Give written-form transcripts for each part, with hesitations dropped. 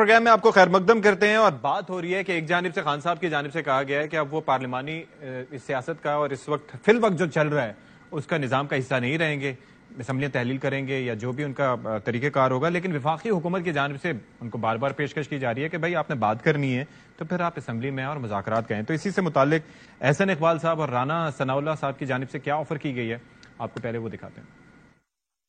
Programme میں آپ کو خیر مقدم کرتے ہیں، اور بات ہو رہی ہے کہ ایک جانب سے خان صاحب کی جانب سے کہا گیا ہے کہ اب وہ پارلیمانی سیاست کا اور اس وقت فی الوقت جو چل رہا ہے اس کا نظام کا حصہ نہیں رہیں گے، اسمبلیاں تحلیل کریں گے یا جو بھی ان کا طریقہ کار ہوگا، لیکن وفاقی حکومت کی جانب سے ان کو بار بار پیشکش کی جا رہی ہے کہ بھائی آپ نے بات کرنی ہے تو پھر آپ اسمبلی میں اور مذاکرات کریں۔ تو اسی سے متعلق احسن اقبال صاحب اور رانا ثناء اللہ صاحب کی جانب سے کیا آفر کی گئی ہے، آپ کو پہلے وہ دکھاتے ہیں۔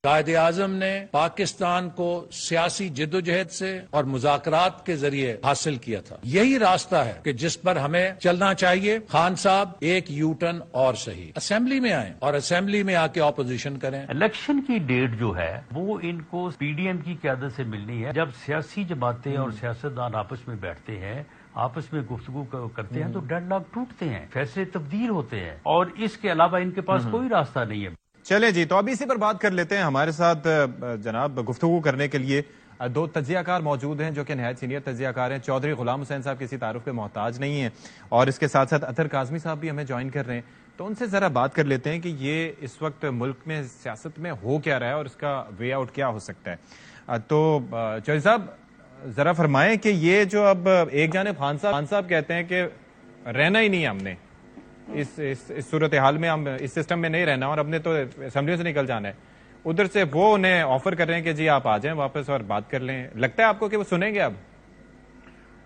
قائد اعظم نے پاکستان کو سیاسی جدوجہد سے اور مذاکرات کے ذریعے حاصل کیا تھا، یہی راستہ ہے کہ جس پر ہمیں چلنا چاہیے۔ خان صاحب ایک یو ٹرن اور صحیح، اسمبلی میں آئیں اور اسمبلی میں آ کے اپوزیشن کریں۔ الیکشن کی ڈیٹ جو ہے وہ ان کو پی ڈی ایم کی قیادت سے ملنی ہے۔ جب سیاسی جماعتیں اور سیاستدان آپس میں بیٹھتے ہیں، آپس میں گفتگو کرتے ہیں تو ڈیڈ لاک ٹوٹتے ہیں، فیصلے تبدیل ہوتے ہیں، اور اس کے علاوہ ان کے پاس کوئی راستہ نہیں ہے۔ چلیں جی، تو اب اسی پر بات کر لیتے ہیں۔ ہمارے ساتھ جناب گفتگو کرنے کے لیے دو تجزیہ کار موجود ہیں جو کہ نہایت سینئر تجزیہ کار ہیں۔ چودھری غلام حسین صاحب کسی تعارف کے محتاج نہیں ہیں، اور اس کے ساتھ ساتھ اطہر کاظمی صاحب بھی ہمیں جوائن کر رہے ہیں۔ تو ان سے ذرا بات کر لیتے ہیں کہ یہ اس وقت ملک میں سیاست میں ہو کیا رہا ہے اور اس کا وے آؤٹ کیا ہو سکتا ہے۔ تو چودھری صاحب ذرا فرمائیں کہ یہ جو اب ایک جانب خان صاحب کہتے ہیں کہ رہنا ہی نہیں ہے ہم نے اس صورتحال میں، ہم اس سسٹم میں نہیں رہنا اور ہم نے تو اسمبلیوں سے نکل جانا ہے، ادھر سے وہ انہیں آفر کر رہے ہیں کہ جی آپ آ جائیں واپس اور بات کر لیں۔ لگتا ہے آپ کو کہ وہ سنیں گے اب؟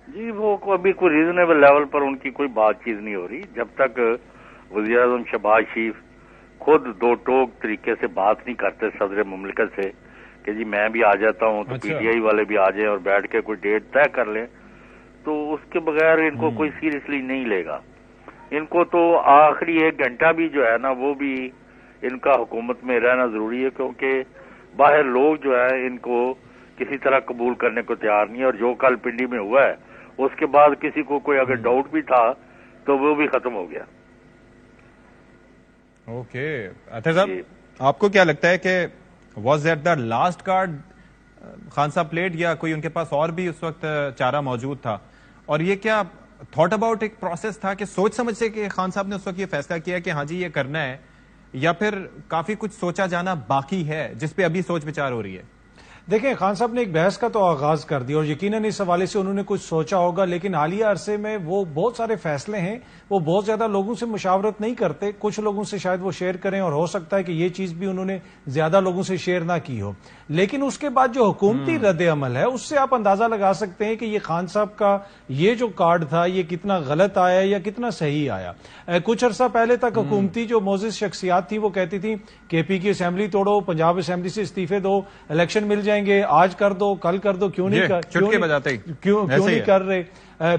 جی وہ ابھی کوئی ریزنیبل لیول پر ان کی کوئی بات چیت نہیں ہو رہی۔ جب تک وزیر اعظم شہباز شریف خود دو ٹوک طریقے سے بات نہیں کرتے صدر مملکت سے کہ جی میں بھی آ جاتا ہوں تو پی ٹی آئی والے بھی آ جائیں اور بیٹھ کے کوئی ڈیٹ طے کر لیں، تو اس کے بغیر ان کو کوئی سیریسلی نہیں لے گا۔ ان کو تو آخری ایک گھنٹہ بھی جو ہے نا وہ بھی ان کا حکومت میں رہنا ضروری ہے، کیونکہ باہر لوگ جو ہے ان کو کسی طرح قبول کرنے کو تیار نہیں ہے، اور جو کل پنڈی میں ہوا ہے اس کے بعد کسی کو کوئی اگر ڈاؤٹ بھی تھا تو وہ بھی ختم ہو گیا۔ اوکے اطہر صاحب، آپ کو کیا لگتا ہے کہ was that the last card Khan صاحب پلیڈ، یا کوئی ان کے پاس اور بھی اس وقت چارہ موجود تھا؟ اور یہ کیا تھاٹ اباؤٹ ایک پروسیس تھا کہ سوچ سمجھ سے کہ خان صاحب نے اس وقت یہ فیصلہ کیا کہ ہاں جی یہ کرنا ہے، یا پھر کافی کچھ سوچا جانا باقی ہے جس پہ ابھی سوچ بچار ہو رہی ہے؟ دیکھیں، خان صاحب نے ایک بحث کا تو آغاز کر دیا اور یقیناً اس حوالے سے انہوں نے کچھ سوچا ہوگا، لیکن حالیہ عرصے میں وہ بہت سارے فیصلے ہیں، وہ بہت زیادہ لوگوں سے مشاورت نہیں کرتے، کچھ لوگوں سے شاید وہ شیئر کریں، اور ہو سکتا ہے کہ یہ چیز بھی انہوں نے زیادہ لوگوں سے شیئر نہ کی ہو، لیکن اس کے بعد جو حکومتی رد عمل ہے اس سے آپ اندازہ لگا سکتے ہیں کہ یہ خان صاحب کا یہ جو کارڈ تھا یہ کتنا غلط آیا یا کتنا صحیح آیا۔ کچھ عرصہ پہلے تک حکومتی جو معزز شخصیات تھی وہ کہتی تھی کہ پی کی اسمبلی توڑو، پنجاب اسمبلی سے استعفے دو، الیکشن مل جائیں گے، آج کر دو کل کر دو، کیوں نہیں کر رہے۔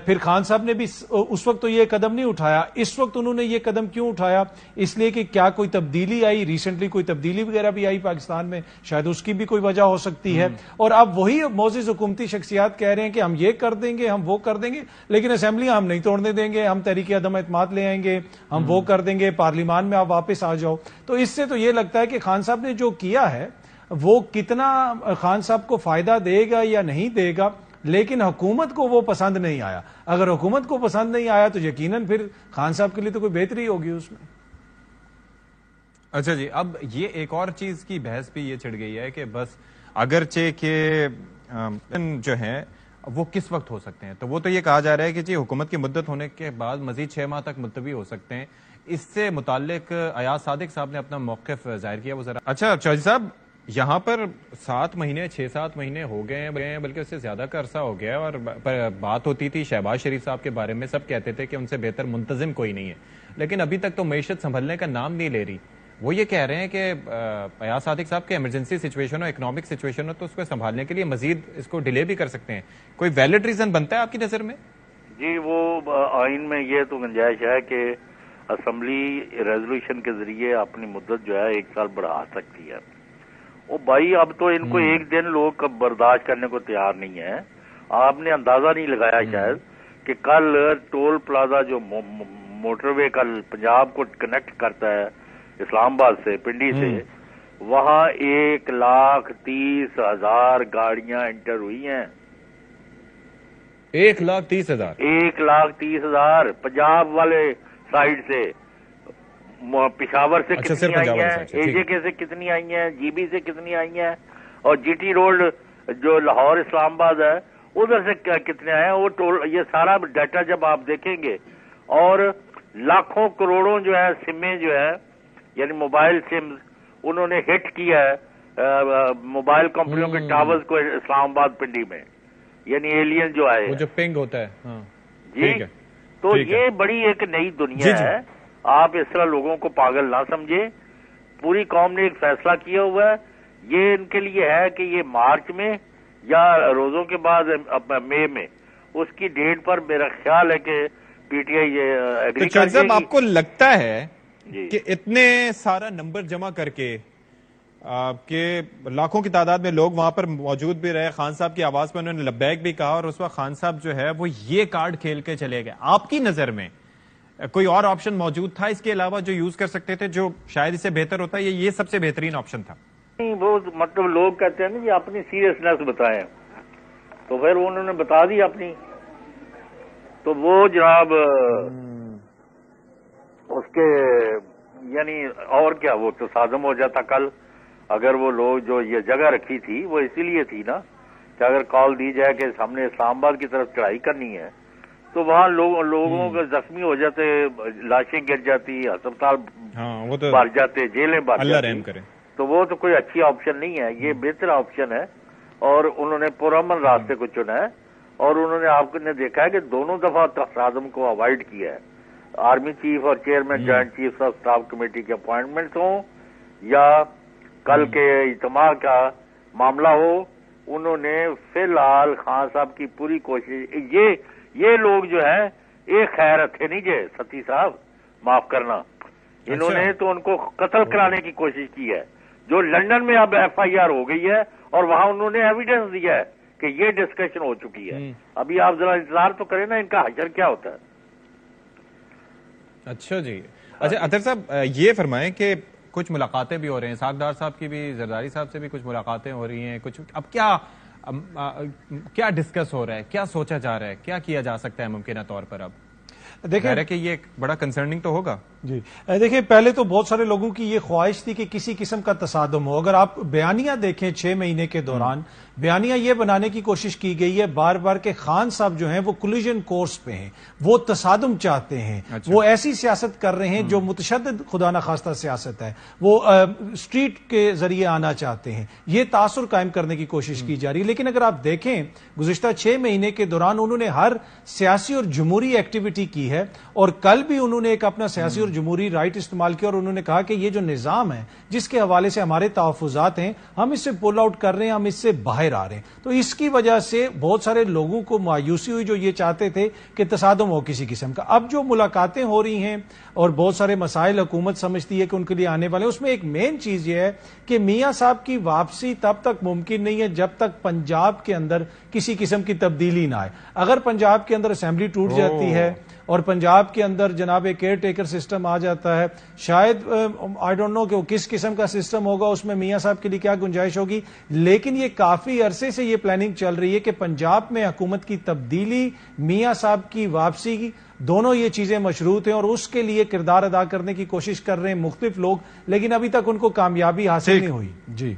پھر خان صاحب نے بھی اس وقت تو یہ قدم نہیں اٹھایا، اس وقت انہوں نے یہ قدم کیوں اٹھایا؟ اس لیے کہ کیا کوئی تبدیلی آئی، ریسنٹلی کوئی تبدیلی وغیرہ بھی آئی پاکستان میں، شاید اس کی بھی کوئی وجہ ہو سکتی ہے، اور اب وہی معزز حکومتی شخصیات کہہ رہے ہیں کہ ہم یہ کر دیں گے، ہم وہ کر دیں گے، لیکن اسمبلی ہم نہیں توڑنے دیں گے، ہم تحریک عدم اعتماد لے آئیں گے، ہم وہ کر دیں گے، پارلیمان میں آپ واپس آ جاؤ۔ تو اس سے تو یہ لگتا ہے کہ خان صاحب نے جو کیا ہے وہ کتنا خان صاحب کو فائدہ دے گا یا نہیں دے گا، لیکن حکومت کو وہ پسند نہیں آیا۔ اگر حکومت کو پسند نہیں آیا تو یقیناً پھر خان صاحب کے لیے تو کوئی بہتری ہوگی اس میں۔ اچھا جی، اب یہ ایک اور چیز کی بحث بھی یہ چھڑ گئی ہے کہ بس اگرچہ کہ جو ہیں وہ کس وقت ہو سکتے ہیں، تو وہ تو یہ کہا جا رہا ہے کہ جی حکومت کی مدت ہونے کے بعد مزید 6 ماہ تک ملتوی ہو سکتے ہیں۔ اس سے متعلق ایاز صادق صاحب نے اپنا موقف ظاہر کیا، وہ ذرا۔ اچھا چودھری صاحب، یہاں پر 7 مہینے 6-7 مہینے ہو گئے ہیں، بلکہ اس سے زیادہ کا عرصہ ہو گیا ہے، اور بات ہوتی تھی شہباز شریف صاحب کے بارے میں، سب کہتے تھے کہ ان سے بہتر منتظم کوئی نہیں ہے، لیکن ابھی تک تو معیشت سنبھلنے کا نام نہیں لے رہی۔ وہ یہ کہہ رہے ہیں کہ ایاز صادق صاحب کے ایمرجنسی سچویشن ہو، اکنامک سچویشن ہو، تو اس کو سنبھالنے کے لیے مزید اس کو ڈیلے بھی کر سکتے ہیں۔ کوئی ویلڈ ریزن بنتا ہے آپ کی نظر میں؟ جی وہ آئین میں یہ تو گنجائش ہے کہ اسمبلی ریزولوشن کے ذریعے اپنی مدت جو ہے 1 سال بڑھا سکتی ہے۔ وہ بھائی اب تو ان کو ایک دن لوگ برداشت کرنے کو تیار نہیں ہے۔ آپ نے اندازہ نہیں لگایا شاید کہ کل ٹول پلازا جو موٹر وے کل پنجاب کو کنیکٹ کرتا ہے اسلام آباد سے پنڈی سے، وہاں 1,30,000 گاڑیاں انٹر ہوئی ہیں۔ 1,30,000 1,30,000 پنجاب والے سائڈ سے، پشاور سے کتنی آئی ہیں، اے جے کے سے کتنی آئی ہیں، جی بی سے کتنی آئی ہیں، اور جی ٹی روڈ جو لاہور اسلام آباد ہے ادھر سے کتنے آئے ہیں وہ یہ سارا ڈیٹا جب آپ دیکھیں گے، اور لاکھوں کروڑوں جو ہے سمیں جو ہے یعنی موبائل سم انہوں نے ہٹ کیا ہے موبائل کمپنیوں کے ٹاورز کو اسلام آباد پنڈی میں، یعنی ایلین جو آئے وہ جو پنگ ہوتا ہے جی، تو یہ بڑی ایک نئی دنیا ہے. آپ اس طرح لوگوں کو پاگل نہ سمجھے. پوری قوم نے ایک فیصلہ کیا ہوا ہے، یہ ان کے لیے ہے کہ یہ مارچ میں یا روزوں کے بعد مئی میں اس کی ڈیٹ پر میرا خیال ہے کہ پی ٹی آئی یہ ایگری کر دے گی. آپ کو لگتا ہے کہ اتنے سارا نمبر جمع کر کے کہ لاکھوں کی تعداد میں لوگ وہاں پر موجود بھی رہے، خان صاحب کی آواز پہ انہوں نے لبیک بھی کہا، اور اس وقت خان صاحب جو ہے وہ یہ کارڈ کھیل کے چلے گئے، آپ کی نظر میں کوئی اور آپشن موجود تھا اس کے علاوہ جو یوز کر سکتے تھے، جو شاید اس سے بہتر ہوتا ہے، یہ سب سے بہترین آپشن تھا؟ نہیں، وہ مطلب لوگ کہتے ہیں نا یہ اپنی سیریسنس بتائیں، تو پھر انہوں نے بتا دی اپنی، تو وہ جناب اس کے یعنی اور کیا وہ تصادم ہو جاتا. کل اگر وہ لوگ جو یہ جگہ رکھی تھی وہ اسی لیے تھی نا کہ اگر کال دی جائے کہ ہم نے اسلام آباد کی طرف چڑھائی کرنی ہے تو وہاں لوگوں کے زخمی ہو جاتے، لاشیں گر جاتی، اسپتال بھر جاتے، جیلیں بھر جاتی. تو وہ تو کوئی اچھی آپشن نہیں ہے، یہ بہتر آپشن ہے، اور انہوں نے پرامن راستے کو چنا ہے. اور انہوں نے آپ نے دیکھا ہے کہ دونوں دفعہ تصادم کو اوائڈ کیا ہے. آرمی چیف اور chairman joint chief of staff committee کے اپوائنٹمنٹ ہوں یا کل کے اجتماع کا معاملہ ہو، انہوں نے فی الحال خان صاحب کی پوری کوشش. یہ لوگ جو ہیں ایک خیر تھے نہیں جے ستی صاحب، معاف کرنا، انہوں نے تو ان کو قتل کرانے کی کوشش کی ہے. جو لندن میں اب ایف آئی آر ہو گئی ہے اور وہاں انہوں نے ایویڈنس دیا ہے کہ یہ ڈسکشن ہو چکی ہے. ابھی آپ ذرا انتظار تو کریں نا ان کا حشر کیا ہوتا ہے. اچھا جی، اچھا اطہر صاحب یہ فرمائیں کہ کچھ ملاقاتیں بھی ہو رہی ہیں، ساکھدار صاحب کی بھی، زرداری صاحب سے بھی کچھ ملاقاتیں ہو رہی ہیں، کچھ اب کیا ڈسکس ہو رہا ہے، کیا سوچا جا رہا ہے، کیا کیا جا سکتا ہے ممکنہ طور پر؟ اب دیکھیں کہ یہ ایک بڑا کنسرننگ تو ہوگا. جی دیکھیں، پہلے تو بہت سارے لوگوں کی یہ خواہش تھی کہ کسی قسم کا تصادم ہو. اگر آپ بیانیہ دیکھیں 6 مہینے کے دوران بیانیہ یہ بنانے کی کوشش کی گئی ہے بار بار کہ خان صاحب جو ہیں وہ کولیجن کورس پہ ہیں، وہ تصادم چاہتے ہیں. وہ ایسی سیاست کر رہے ہیں جو متشدد خدا نخواستہ سیاست ہے، وہ اسٹریٹ کے ذریعے آنا چاہتے ہیں، یہ تاثر قائم کرنے کی کوشش کی جا رہی ہے. لیکن اگر آپ دیکھیں گزشتہ 6 مہینے کے دوران انہوں نے ہر سیاسی اور جمہوری ایکٹیویٹی کی ہے، اور کل بھی انہوں نے ایک اپنا سیاسی اور جمہوری رائٹ استعمال کیا، اور انہوں نے کہا کہ یہ جو نظام ہے جس کے حوالے سے ہمارے تحفظات ہیں ہم اس سے پل آؤٹ کر رہے ہیں، ہم اس سے باہر آ رہے ہیں. تو اس کی وجہ سے بہت سارے لوگوں کو مایوسی ہوئی جو یہ چاہتے تھے کہ تصادم ہو کسی قسم کا. اب جو ملاقاتیں ہو رہی ہیں اور بہت سارے مسائل حکومت سمجھتی ہے کہ ان کے لیے آنے والے، اس میں ایک مین چیز یہ ہے کہ میاں صاحب کی واپسی تب تک ممکن نہیں ہے جب تک پنجاب کے اندر کسی قسم کی تبدیلی نہ آئے. اگر پنجاب کے اندر اسمبلی ٹوٹ جاتی ہے اور پنجاب کے اندر جناب کیئر ٹیکر سسٹم آ جاتا ہے، شاید آئی ڈونٹ نو کہ وہ کس قسم کا سسٹم ہوگا، اس میں میاں صاحب کے لیے کیا گنجائش ہوگی. لیکن یہ کافی عرصے سے یہ پلاننگ چل رہی ہے کہ پنجاب میں حکومت کی تبدیلی، میاں صاحب کی واپسی کی، دونوں یہ چیزیں مشروط ہیں اور اس کے لیے کردار ادا کرنے کی کوشش کر رہے ہیں مختلف لوگ، لیکن ابھی تک ان کو کامیابی حاصل نہیں ہوئی. جی